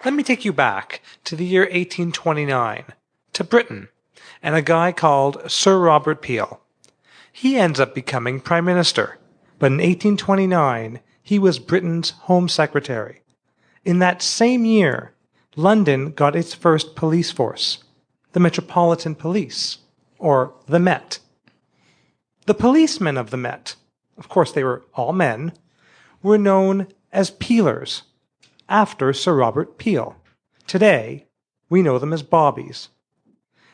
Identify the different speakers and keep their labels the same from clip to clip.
Speaker 1: Let me take you back to the year 1829, to Britain, and a guy called Sir Robert Peel. He ends up becoming Prime Minister, but in 1829 he was Britain's Home Secretary. In that same year, London got its first police force, the Metropolitan Police, or the Met. The policemen of the Met, of course they were all men, were known as Peelers, after Sir Robert Peel. Today, we know them as bobbies.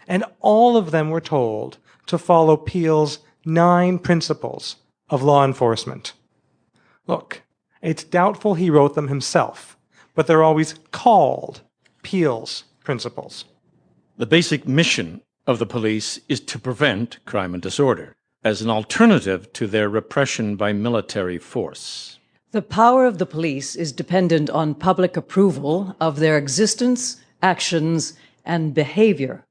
Speaker 1: And all of them were told to follow Peel's 9 principles of law enforcement. Look, it's doubtful he wrote them himself, but they're always called Peel's principles.
Speaker 2: The basic mission of the police is to prevent crime and disorder, as an alternative to their repression by military force.
Speaker 3: The power of the police is dependent on public approval of their existence, actions, and behavior,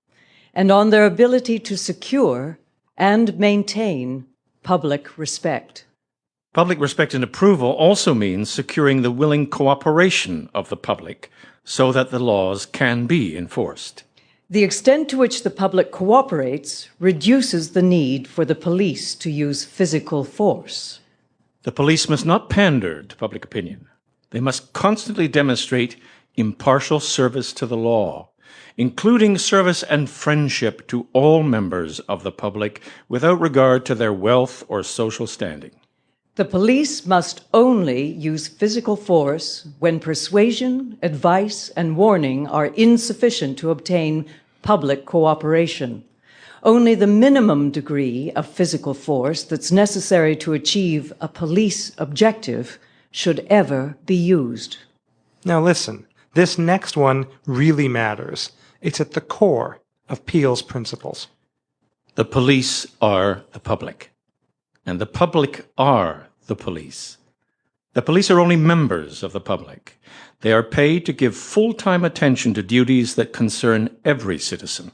Speaker 3: and on their ability to secure and maintain public respect.
Speaker 2: Public respect and approval also means securing the willing cooperation of the public so that the laws can be enforced.
Speaker 3: The extent to which the public cooperates reduces the need for the police to use physical force.
Speaker 2: The police must not pander to public opinion. They must constantly demonstrate impartial service to the law, including service and friendship to all members of the public without regard to their wealth or social standing.
Speaker 3: The police must only use physical force when persuasion, advice, and warning are insufficient to obtain public cooperation. Only the minimum degree of physical force that's necessary to achieve a police objective should ever be used.
Speaker 1: Now listen, this next one really matters. It's at the core of Peel's principles.
Speaker 2: The police are the public, and the public are the police. The police are only members of the public. They are paid to give full-time attention to duties that concern every citizen,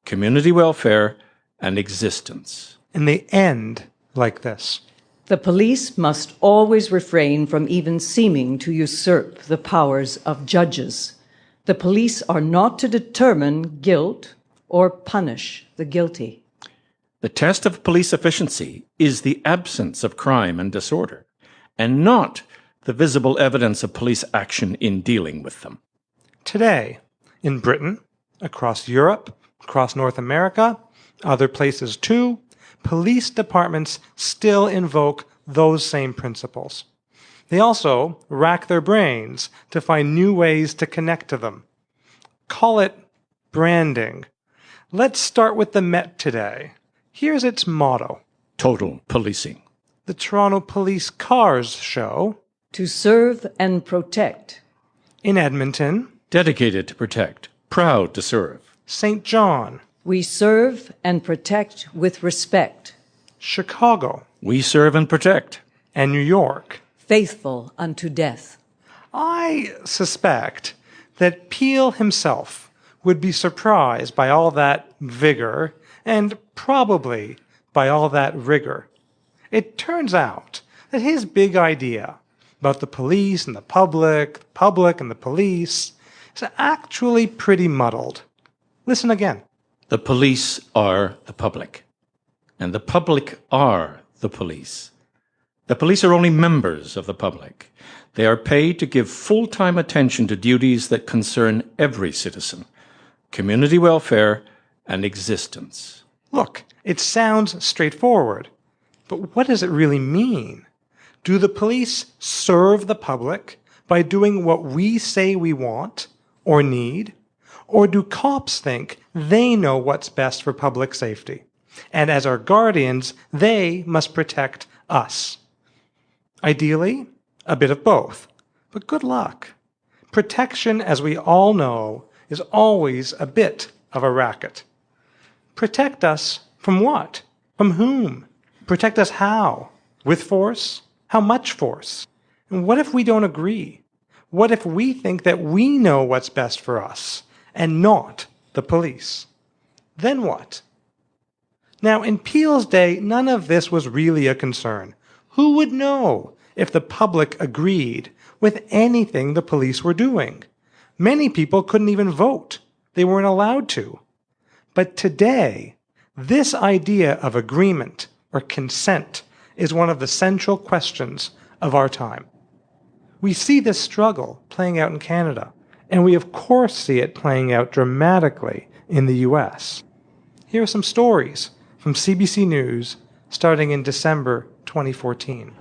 Speaker 2: community welfare, and existence.
Speaker 1: And they end like this.
Speaker 3: The police must always refrain from even seeming to usurp the powers of judges. The police are not to determine guilt or punish the guilty.
Speaker 2: The test of police efficiency is the absence of crime and disorder, and not the visible evidence of police action in dealing with them.
Speaker 1: Today, in Britain, across Europe, across North America, other places too, police departments still invoke those same principles. They also rack their brains to find new ways to connect to them. Call it branding. Let's start with the Met today. Here's its motto.
Speaker 2: Total policing.
Speaker 1: The Toronto Police Cars Show.
Speaker 3: To serve and protect.
Speaker 1: In Edmonton.
Speaker 2: Dedicated to protect. Proud to serve.
Speaker 1: St. John.
Speaker 3: We serve and protect with respect.
Speaker 1: Chicago.
Speaker 2: We serve and protect.
Speaker 1: And New York.
Speaker 3: Faithful unto death.
Speaker 1: I suspect that Peel himself would be surprised by all that vigor and probably by all that rigor. It turns out that his big idea about the police and the public and the police is actually pretty muddled. Listen again.
Speaker 2: The police are the public, and the public are the police. The police are only members of the public. They are paid to give full-time attention to duties that concern every citizen, community welfare, and existence.
Speaker 1: Look, it sounds straightforward, but what does it really mean? Do the police serve the public by doing what we say we want or need? Or do cops think they know what's best for public safety? And as our guardians, they must protect us. Ideally, a bit of both. But good luck. Protection, as we all know, is always a bit of a racket. Protect us from what? From whom? Protect us how? With force? How much force? And what if we don't agree? What if we think that we know what's best for us and not the police? Then what? Now, in Peel's day, none of this was really a concern. Who would know if the public agreed with anything the police were doing? Many people couldn't even vote. They weren't allowed to. But today, this idea of agreement or consent is one of the central questions of our time. We see this struggle playing out in Canada, and we of course see it playing out dramatically in the US. Here are some stories from CBC News starting in December 2014.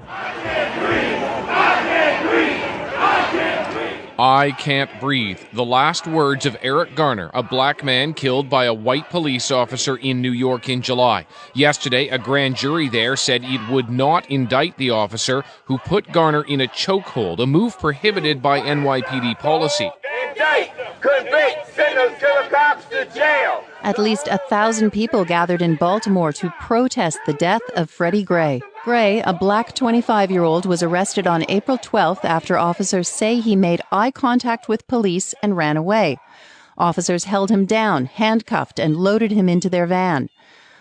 Speaker 4: I can't breathe. The last words of Eric Garner, a black man killed by a white police officer in New York in July. Yesterday, a grand jury there said it would not indict the officer who put Garner in a chokehold, a move prohibited by NYPD policy.
Speaker 5: Indict, convict, send those killer cops to jail.
Speaker 6: At least 1,000 people gathered in Baltimore to protest the death of Freddie Gray. Gray, a black 25-year-old, was arrested on April 12th after officers say he made eye contact with police and ran away. Officers held him down, handcuffed, and loaded him into their van.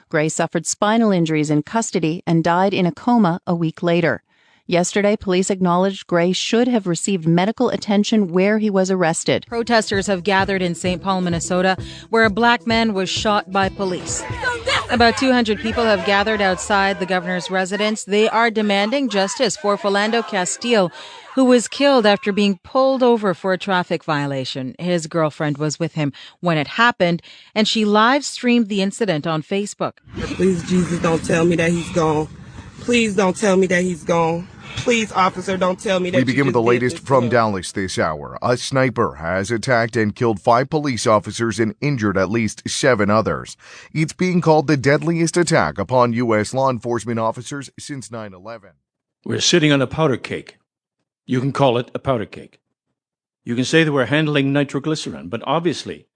Speaker 6: Gray suffered spinal injuries in custody and died in a coma a week later. Yesterday, police acknowledged Gray should have received medical attention where he was arrested.
Speaker 7: Protesters have gathered in St. Paul, Minnesota, where a black man was shot by police. About 200 people have gathered outside the governor's residence. They are demanding justice for Philando Castile, who was killed after being pulled over for a traffic violation. His girlfriend was with him when it happened, and she live-streamed the incident on Facebook.
Speaker 8: Please, Jesus, don't tell me that he's gone. Please don't tell me that he's gone. Please, officer, don't tell me that.
Speaker 9: We begin with the latest from Dallas this hour. A sniper has attacked and killed 5 police officers and injured at least 7 others. It's being called the deadliest attack upon U.S. law enforcement officers since 9/11.
Speaker 2: We're sitting on a powder cake. You can call it a powder cake. You can say that we're handling nitroglycerin, but obviously,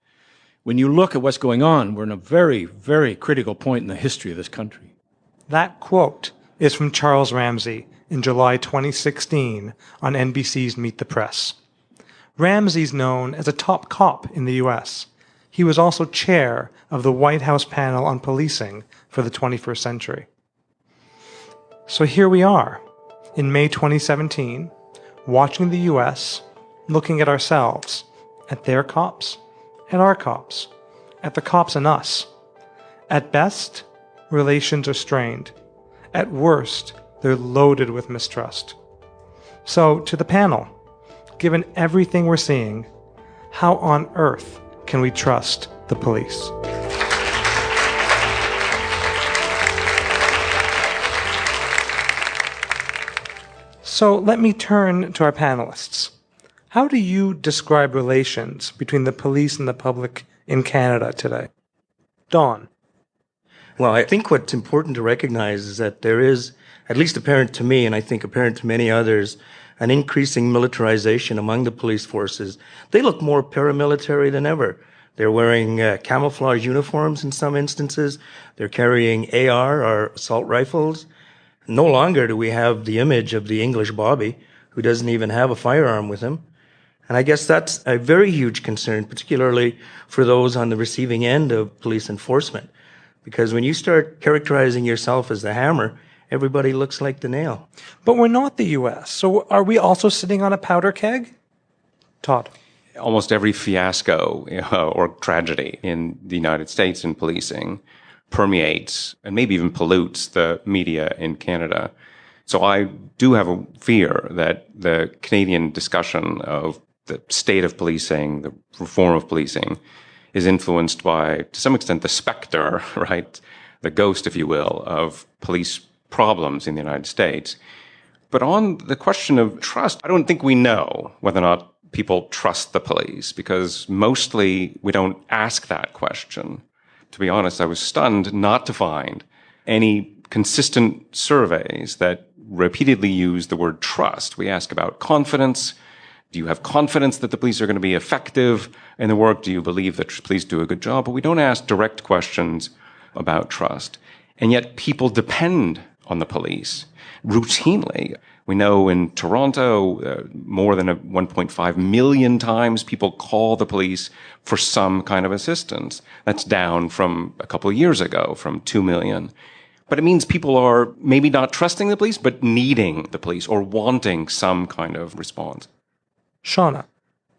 Speaker 2: when you look at what's going on, we're in a very, very critical point in the history of this country.
Speaker 1: That quote is from Charles Ramsey in July 2016 on NBC's Meet the Press. Ramsey's known as a top cop in the U.S. He was also chair of the White House panel on policing for the 21st century. So here we are, in May 2017, watching the U.S., looking at ourselves, at their cops, at our cops, at the cops and us. At best, relations are strained. At worst, they're loaded with mistrust. So, to the panel, given everything we're seeing, how on earth can we trust the police? So, let me turn to our panelists. How do you describe relations between the police and the public in Canada today? Dawn.
Speaker 10: Well, I think what's important to recognize is that there is, at least apparent to me, and I think apparent to many others, an increasing militarization among the police forces. They look more paramilitary than ever. They're wearing camouflage uniforms in some instances. They're carrying AR, or assault rifles. No longer do we have the image of the English Bobby, who doesn't even have a firearm with him. And I guess that's a very huge concern, particularly for those on the receiving end of police enforcement. Because when you start characterizing yourself as the hammer, everybody looks like the nail.
Speaker 1: But we're not the U.S., so are we also sitting on a powder keg? Todd.
Speaker 11: Almost every fiasco or tragedy in the United States in policing permeates and maybe even pollutes the media in Canada. So I do have a fear that the Canadian discussion of the state of policing, the reform of policing, is influenced by, to some extent, the specter, right? The ghost, if you will, of police problems in the United States. But on the question of trust, I don't think we know whether or not people trust the police, because mostly we don't ask that question. To be honest, I was stunned not to find any consistent surveys that repeatedly use the word trust. We ask about confidence. Do you have confidence that the police are going to be effective in the work? Do you believe that police do a good job? But we don't ask direct questions about trust. And yet people depend on the police routinely. We know in Toronto, more than 1.5 million times people call the police for some kind of assistance. That's down from a couple of years ago, from 2 million. But it means people are maybe not trusting the police, but needing the police or wanting some kind of response.
Speaker 1: Shauna.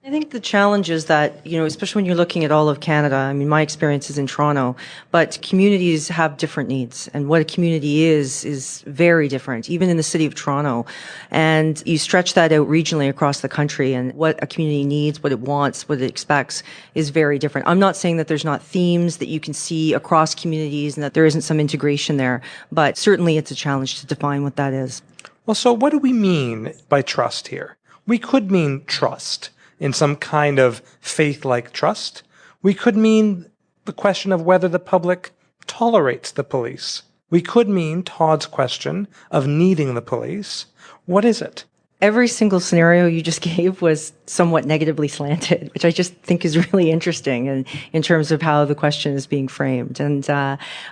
Speaker 12: I think the challenge is that, especially when you're looking at all of Canada, I mean, my experience is in Toronto, but communities have different needs. And what a community is very different, even in the city of Toronto. And you stretch that out regionally across the country, and what a community needs, what it wants, what it expects is very different. I'm not saying that there's not themes that you can see across communities and that there isn't some integration there, but certainly it's a challenge to define what that is.
Speaker 1: Well, so what do we mean by trust here? We could mean trust in some kind of faith-like trust. We could mean the question of whether the public tolerates the police. We could mean Todd's question of needing the police. What is it?
Speaker 12: Every single scenario you just gave was somewhat negatively slanted, which I just think is really interesting and in terms of how the question is being framed. And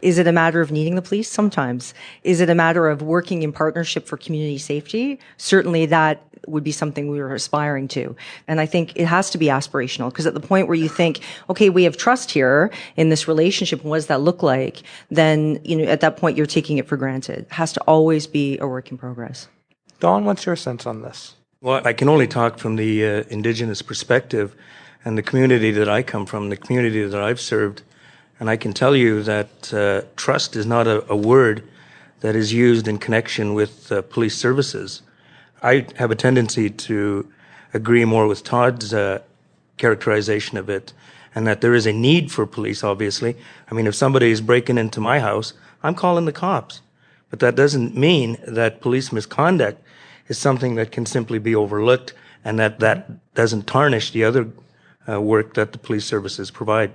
Speaker 12: is it a matter of needing the police? Sometimes. Is it a matter of working in partnership for community safety? Certainly that would be something we were aspiring to. And I think it has to be aspirational, because at the point where you think, okay, we have trust here in this relationship, and what does that look like? Then, at that point you're taking it for granted. It has to always be a work in progress.
Speaker 1: Don, what's your sense on this?
Speaker 10: Well, I can only talk from the Indigenous perspective and the community that I come from, the community that I've served. And I can tell you that trust is not a word that is used in connection with police services. I have a tendency to agree more with Todd's characterization of it, and that there is a need for police, obviously. I mean, if somebody is breaking into my house, I'm calling the cops. But that doesn't mean that police misconduct is something that can simply be overlooked, and that doesn't tarnish the other work that the police services provide.